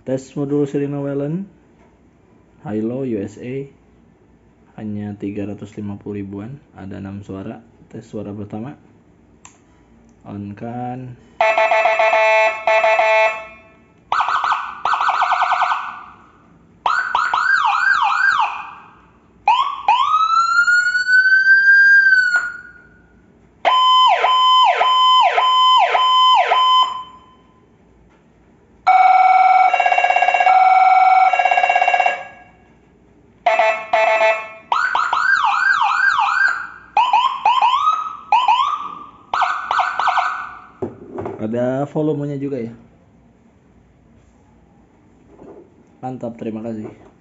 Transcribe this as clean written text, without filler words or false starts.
Tes modul Serena Wellen Hilo USA hanya 350 ribuan. Ada 6 suara. Tes suara pertama. On kan. Ada volumenya juga ya. Mantap, terima kasih.